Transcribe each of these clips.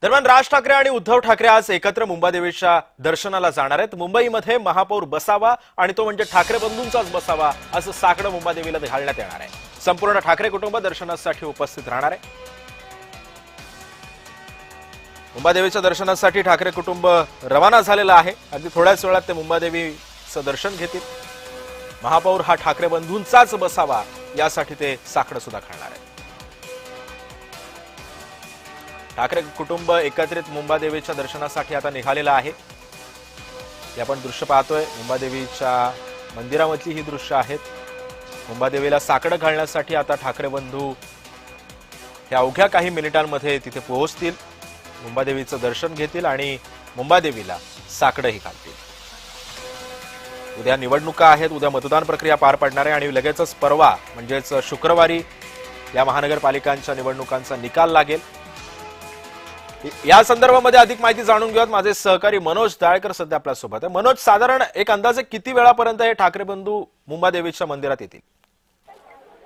दरम्यान राज ठाकरे आणि उद्धव ठाकरे आज एकत्र मुंबादेवीच्या दर्शनाला जाणार आहेत। मुंबईमध्ये महापौर बसावा आणि तो म्हणजे ठाकरे बंधूंचाच बसावा असं साकडं मुंबादेवीला घालण्यात येणार आहे। संपूर्ण ठाकरे कुटुंब दर्शनासाठी उपस्थित राहणार आहे। मुंबादेवीच्या दर्शनासाठी ठाकरे कुटुंब रवाना झालेलं आहे। अगदी थोड्याच वेळात ते मुंबादेवीचं दर्शन घेतील। महापौर हा ठाकरे बंधूंचाच बसावा यासाठी ते साकडं सुद्धा घालणार आहे। ठाकरे कुटुंब एकत्रित मुंबादेवीच्या दर्शनासाठी आता निघालेलं आहे। हे आपण दृश्य पाहतोय, मुंबादेवीच्या मंदिरामधली ही दृश्य आहेत। मुंबादेवीला साकडं घालण्यासाठी आता ठाकरे बंधू हे अवघ्या काही मिनिटांमध्ये तिथे पोहोचतील, मुंबादेवीचं दर्शन घेतील आणि मुंबादेवीला साकडंही घालतील। उद्या निवडणुका आहेत, उद्या मतदान प्रक्रिया पार पडणार आहे आणि लगेचच परवा म्हणजेच शुक्रवारी या महानगरपालिकांच्या निवडणुकांचा निकाल लागेल। या संदर्भामध्ये अधिक माहिती जाणून घेऊयात। माझे सहकारी मनोज दाळकर सध्या आपल्या सोबत आहे। मनोज, साधारण एक अंदाजे किती वेळापर्यंत हे ठाकरे बंधू मुंबादेवीच्या मंदिरात येतील?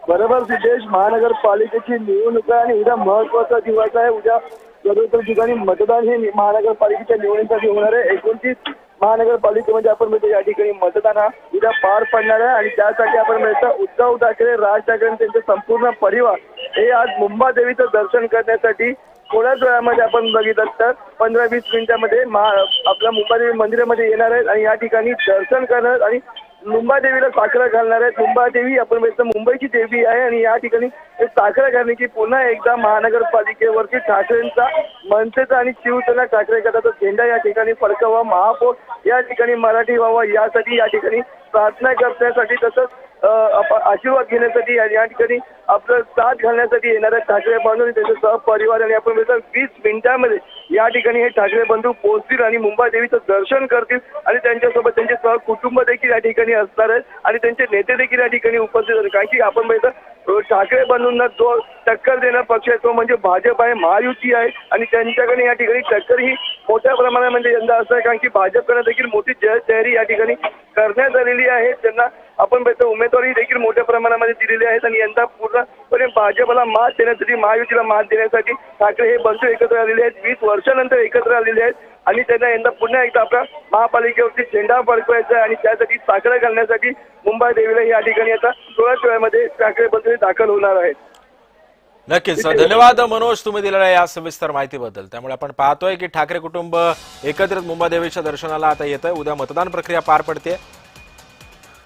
बरोबर सिद्धेश, महानगरपालिकेची निवडणूक आहे आणि उद्या महत्वाचा दिवस आहे। उद्या सर्वत्र ठिकाणी मतदान हे महानगरपालिकेच्या निवडणुकीसाठी होणार आहे। 29 महानगरपालिकेमध्ये आपण म्हणतो या ठिकाणी मतदान हा उद्या पार पडणार आहे आणि त्यासाठी आपण म्हणतो उद्धव ठाकरे, राज ठाकरे आणि त्यांचे संपूर्ण परिवार हे आज मुंबादेवीचं दर्शन करण्यासाठी थोड्याच वेळामध्ये आपण बघितलं तर 15-20 मिनिटांमध्ये आपल्या मुंबादेवी मंदिरामध्ये येणार आहेत आणि या ठिकाणी दर्शन करणार आणि मुंबादेवीला साकडं घालणार आहेत। मुंबादेवी आपण म्हणतो मुंबईची देवी आहे आणि या ठिकाणी साकडं घालण्याची पुन्हा एकदा महानगरपालिकेवरती ठाकरेंचा, मनसेचा आणि शिवसेना ठाकरे गटाचा झेंडा या ठिकाणी फडकवा, महापौर या ठिकाणी मराठी व्हावा यासाठी या ठिकाणी प्रार्थना करण्यासाठी तसंच आशीर्वाद घेण्यासाठी आणि या ठिकाणी आपलं साथ घालण्यासाठी येणाऱ्या ठाकरे बंधू त्यांचे सहपरिवार आणि आपण म्हणतो 20 मिनिटांमध्ये या ठिकाणी हे ठाकरे बंधू पोहोचतील आणि मुंबादेवीचं दर्शन करतील आणि त्यांच्यासोबत त्यांचे सहकुटुंब देखील या ठिकाणी असणार आहेत आणि त्यांचे नेते देखील या ठिकाणी उपस्थित आहेत। कारण की आपण म्हणतो ठाकरे बंधूंना जो टक्कर देणारा पक्ष आहे तो म्हणजे भाजप आहे, महायुती आहे आणि त्यांच्याकडे या ठिकाणी टक्कर ही मोठ्या प्रमाणामध्ये यंदा असं आहे। कारण की भाजपकडे देखील मोठी तयारी या ठिकाणी करण्यात आलेली आहे। त्यांना आपण म्हणतो उमेदवारी देखील मोठ्या प्रमाणामध्ये दिलेली आहेत आणि यंदा पूर्णपणे भाजपला मात देण्यासाठी, महायुतीला मात देण्यासाठी ठाकरे हे बंधू एकत्र आलेले आहेत। 20 वर्षानंतर एकत्र आलेले आहेत आणि त्यांना यंदा पुन्हा एकदा आपल्या महापालिकेवरती झेंडा फडकवायचा आहे आणि त्यासाठी साकडं घालण्यासाठी मुंबादेवीला या ठिकाणी आता थोड्याच वेळामध्ये ठाकरे बंधू दाखल होणार आहेत। नक्कीच, धन्यवाद मनोज तुम्ही दिलेल्या या सविस्तर माहितीबद्दल। त्यामुळे आपण पाहतोय की ठाकरे कुटुंब एकत्रित मुंबादेवीच्या दर्शनाला आता येत आहे। उद्या मतदान प्रक्रिया पार पडते।